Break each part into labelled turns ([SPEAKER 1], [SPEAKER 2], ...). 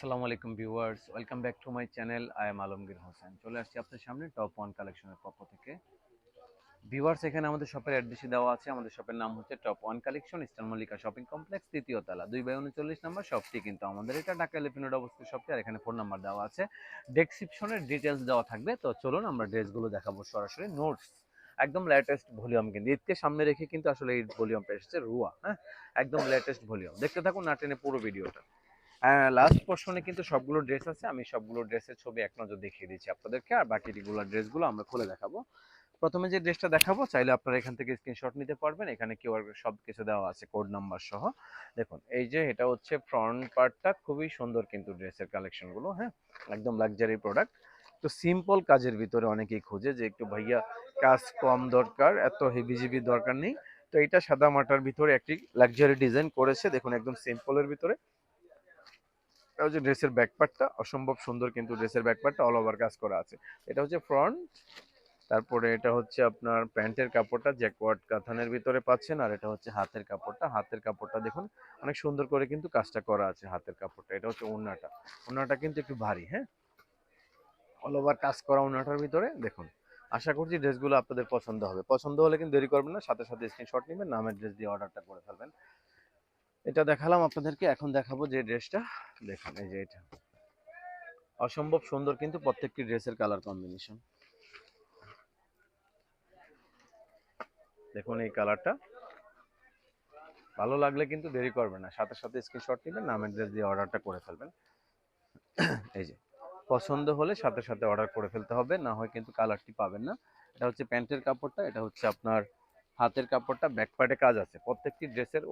[SPEAKER 1] আসসালামু আলাইকুম viewers, welcome back to my channel. I am Alamgir Hossain. চলে আসছি আপনার সামনে টপ ওয়ান কালেকশনের পক্ষ থেকে। ভিউয়ার্স, এখানে আমাদের শপের অ্যাড্রেসই দেওয়া আছে। আমাদের শপের নাম হচ্ছে top one collection, eastern Mallika shopping complex, তৃতীয় তলা, 2/39 নম্বর শপটি। কিন্তু আমাদের এটা ঢাকা এলিফ্যান্ট রোড অবস্থিত শপটি। আর এখানে ফোন নাম্বার দেওয়া আছে, ডেসক্রিপশনের ডিটেলস দেওয়া থাকবে। তো চলুন আমরা ড্রেসগুলো দেখাবো সরাসরি। নোটস একদম লেটেস্ট ভলিউম, কিন্তু ঈদকে সামনে রেখে কিন্তু আসলে এই ভলিউমটা এসেছে রুয়া। হ্যাঁ, একদম লেটেস্ট ভলিউম। দেখতে থাকুন না টেনে পুরো ভিডিওটা। লাস্ট পোর্শনে কিন্তু সবগুলো ড্রেস আছে। আমি সবগুলো ড্রেসের ছবি এক নজর দেখিয়ে দিচ্ছি আপনাদেরকে, আর বাকি রেগুলার ড্রেসগুলো আমরা খুলে দেখাবো। প্রথমে যে ড্রেসটা দেখাবো, চাইলে আপনারা এখান থেকে স্ক্রিনশট নিতে পারবেন। এখানে কিউআর সব কিছু দেওয়া আছে, কোড নাম্বার সহ। দেখুন, এই যে এটা হচ্ছে ফ্রন্ট পার্টটা, খুবই সুন্দর কিন্তু ড্রেসের কালেকশনগুলো। হ্যাঁ, একদম লাক্সারি প্রোডাক্ট। তো সিম্পল কাজের ভিতরে অনেকেই খোঁজে যে একটু ভাইয়া কাজ কম দরকার, এত হেভিজিবি দরকার নেই। তো এটা সাদা মাটার ভিতরে একটি লাক্সারি ডিজাইন করেছে। দেখুন, একদম সিম্পলের ভিতরে। এটা হচ্ছে ড্রেসের ব্যাক পার্টটা, অসম্ভব সুন্দর কিন্তু ড্রেসের ব্যাক পার্টটা অল ওভার কাজ করা আছে। এটা হচ্ছে ফ্রন্ট। তারপরে এটা হচ্ছে আপনার প্যান্টের কাপড়টা জ্যাকওয়ার্ড কাঁথানের ভিতরে পাচ্ছেন। আর এটা হচ্ছে হাতের কাপড়টা। হাতের কাপড়টা দেখুন, অনেক সুন্দর করে কিন্তু কাজটা করা আছে হাতের কাপড়টা। এটা হচ্ছে ওড়নাটা। ওড়নাটা কিন্তু একটু ভারী। হ্যাঁ, অল ওভার কাজ করা ওড়নাটার ভিতরে দেখুন। আশা করছি ড্রেসগুলো আপনাদের পছন্দ হবে। পছন্দ হলে কিন্তু দেরি করবেন না, সাথে সাথে স্ক্রিনশট নেবেন, নামের ড্রেস দিয়ে অর্ডারটা করে ফেলবেন। এটা দেখালাম আপনাদেরকে, এখন দেখাবো যে ড্রেসটা। দেখুন, এই যে এটা অসম্ভব সুন্দর কিন্তু প্রত্যেকটি ড্রেসের কালার কম্বিনেশন। দেখুন এই কালারটা, ভালো লাগলে কিন্তু দেরি করবেন না, সাথে সাথে স্ক্রিনশট নেবেন, নামের ড্রেস দিয়ে অর্ডারটা করে ফেলবেন। এই যে পছন্দ হলে সাথে সাথে অর্ডার করে ফেলতে হবে, না হয় কিন্তু কালারটি পাবেন না। এটা হচ্ছে প্যান্টের কাপড়টা, এটা হচ্ছে আপনার হাতের কাপড়টা। ব্যাক পার্টে কাজ আছে, প্রত্যেকটি ড্রেসের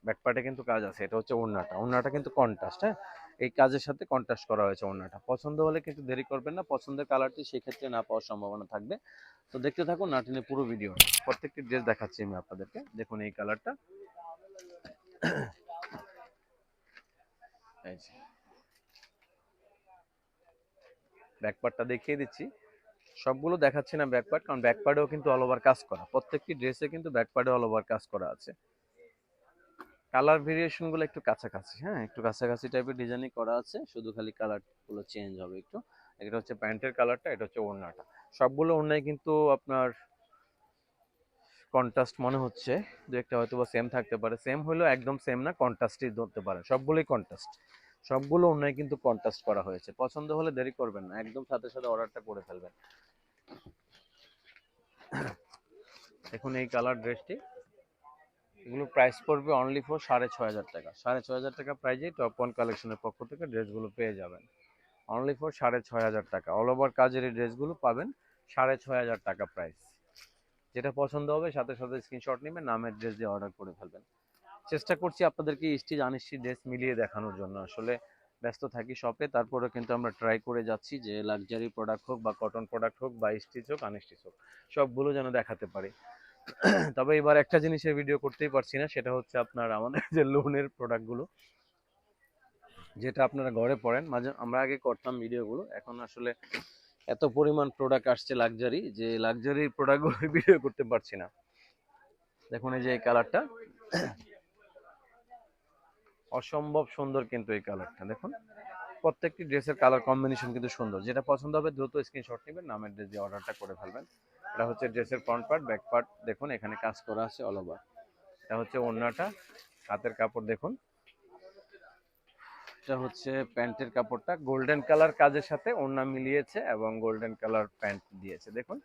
[SPEAKER 1] ব্যাক পার্টে কিন্তু কাজ আছে। এটা হচ্ছে ওড়নাটা। ওড়নাটা কিন্তু কন্ট্রাস্ট। হ্যাঁ, এই কাজের সাথে কন্ট্রাস্ট করা হয়েছে ওড়নাটা। পছন্দ হলে কিন্তু দেরি করবেন না, পছন্দের কালারটি সেক্ষেত্রে না পাওয়ার সম্ভাবনা থাকবে। তো দেখতে থাকুন না টেনে পুরো ভিডিও। প্রত্যেকটি ড্রেস দেখাচ্ছি আমি আপনাদেরকে। দেখুন এই কালারটা, এই যে ব্যাক পার্টটা দেখিয়ে দিচ্ছি। সবগুলো দেখাচ্ছি না ব্যাক পার্ট, কারণ ব্যাক পার্টেও কিন্তু অল ওভার কাজ করা। প্রত্যেকটি ড্রেসে কিন্তু ব্যাক পার্টে অল ওভার কাজ করা আছে। কালার ভেরিয়েশন গুলো একটু কাছাকাছি। হ্যাঁ, একটু কাছাকাছি টাইপের ডিজাইনিং করা আছে, শুধু খালি কালার গুলো চেঞ্জ হবে একটু। এটা হচ্ছে প্যান্টের কালারটা, এটা হচ্ছে ওড়নাটা। সবগুলো ওড়নায় কিন্তু আপনার কন্ট্রাস্ট মনে হচ্ছে। দু একটা হয়তো বা সেম থাকতে পারে, সেম হলেও একদম সেম না, কন্ট্রাস্টই ধরতে পারেন। সবগুলোই কন্ট্রাস্ট, সবগুলো ওড়নায় কিন্তু কন্ট্রাস্ট করা হয়েছে। পছন্দ হলে দেরি করবেন না, একদম সাথে সাথে অর্ডারটা করে ফেলবেন। দেখুন এই কালার ড্রেসটি, এগুলো প্রাইস পড়বে অনলি ফর 6,500 টাকা। 6,500 টাকা প্রাইজে টপ ওয়ান কালেকশনের পক্ষ থেকে ড্রেসগুলো পেয়ে যাবেন। অনলি ফর 6,500 টাকা। অল ওভার কাজের এই ড্রেসগুলো পাবেন 6,500 টাকা প্রাইস। যেটা পছন্দ হবে সাথে সাথে স্ক্রিনশট নেবেন, নামের ড্রেস দিয়ে অর্ডার করে ফেলবেন। চেষ্টা করছি আপনাদেরকে স্টিচ আনস্টিচ ড্রেস মিলিয়ে দেখানোর জন্য। আসলে ব্যস্ত থাকি শপে, তারপরে কিন্তু আমরা ট্রাই করে যাচ্ছি যে লাক্সারি প্রোডাক্ট হোক বা কটন প্রোডাক্ট হোক বা স্টিচ হোক আনস্টিচ হোক, সবগুলো যেন দেখাতে পারি। তবে এবার একটা জিনিসের ভিডিও করতেই পারছি না, সেটা হচ্ছে আপনার আমাদের যে লোনের প্রোডাক্টগুলো, যেটা আপনারা ঘরে পড়েন। মাঝে আমরা আগে করতাম ভিডিওগুলো, এখন আসলে এত পরিমাণ প্রোডাক্ট আসছে লাক্সারি, যে লাক্সারি প্রোডাক্টগুলো ভিডিও করতে পারছি না। দেখুন এই যে এই কালারটা, অসম্ভব সুন্দর কিন্তু এই কালারটা। দেখুন প্রত্যেকটি ড্রেসের কালার কম্বিনেশন কিন্তু সুন্দর। যেটা পছন্দ হবে দ্রুত স্ক্রিনশট নেবেন, নামের ড্রেস দিয়ে অর্ডারটা করে ফেলবেন। এটা হচ্ছে ড্রেসের ফ্রন্ট পার্ট। ব্যাক পার্ট দেখুন, এখানে কাজ করা আছে অল ওভার। এটা হচ্ছে ওড়নাটা। হাতের কাপড় দেখুন, এটা হচ্ছে প্যান্টের কাপড়টা। গোল্ডেন কালার কাজের সাথে ওড়না মিলিয়েছে এবং গোল্ডেন কালার প্যান্ট দিয়েছে। দেখুন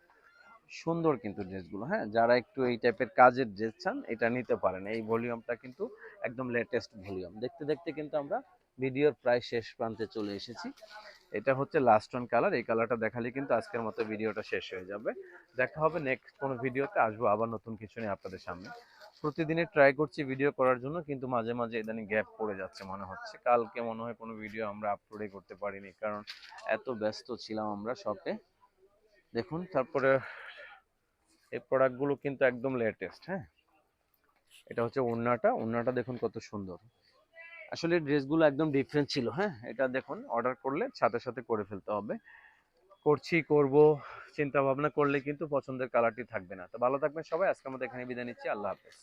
[SPEAKER 1] সুন্দর কিন্তু ড্রেসগুলো। হ্যাঁ, যারা একটু এই টাইপের কাজের ড্রেস চান এটা নিতে পারেন। এই ভলিউমটা কিন্তু একদম লেটেস্ট ভলিউম। দেখতে দেখতে কিন্তু আমরা ভিডিওর প্রায় শেষ প্রান্তে চলে এসেছি। এটা হচ্ছে লাস্ট অন কালার। এই কালারটা দেখালে কিন্তু আজকের মতো ভিডিওটা শেষ হয়ে যাবে। দেখা হবে নেক্সট কোনো ভিডিওতে, আসবো আবার নতুন কিছু নিয়ে আপনাদের সামনে। প্রতিদিনই ট্রাই করছি ভিডিও করার জন্য, কিন্তু মাঝে মাঝে ইদানিং গ্যাপ পড়ে যাচ্ছে মনে হচ্ছে। কালকে মনে হয় কোনো ভিডিও আমরা আপলোডই করতে পারিনি, কারণ এত ব্যস্ত ছিলাম আমরা শপে। দেখুন তারপরে এই প্রোডাক্টগুলো কিন্তু একদম লেটেস্ট। হ্যাঁ, এটা হচ্ছে ওড়নাটা। ওড়নাটা দেখুন কত সুন্দর। আসলে ড্রেসগুলো একদম ডিফারেন্ট ছিল। হ্যাঁ, এটা দেখুন অর্ডার করলে সাথে সাথে করে ফেলতে হবে। করব চিন্তা ভাবনা করলে কিন্তু পছন্দের কালারটি থাকবে না। তো ভালো থাকবেন সবাই, আজকের মতো এখানে বিদায় নিচ্ছি। আল্লাহ হাফেজ।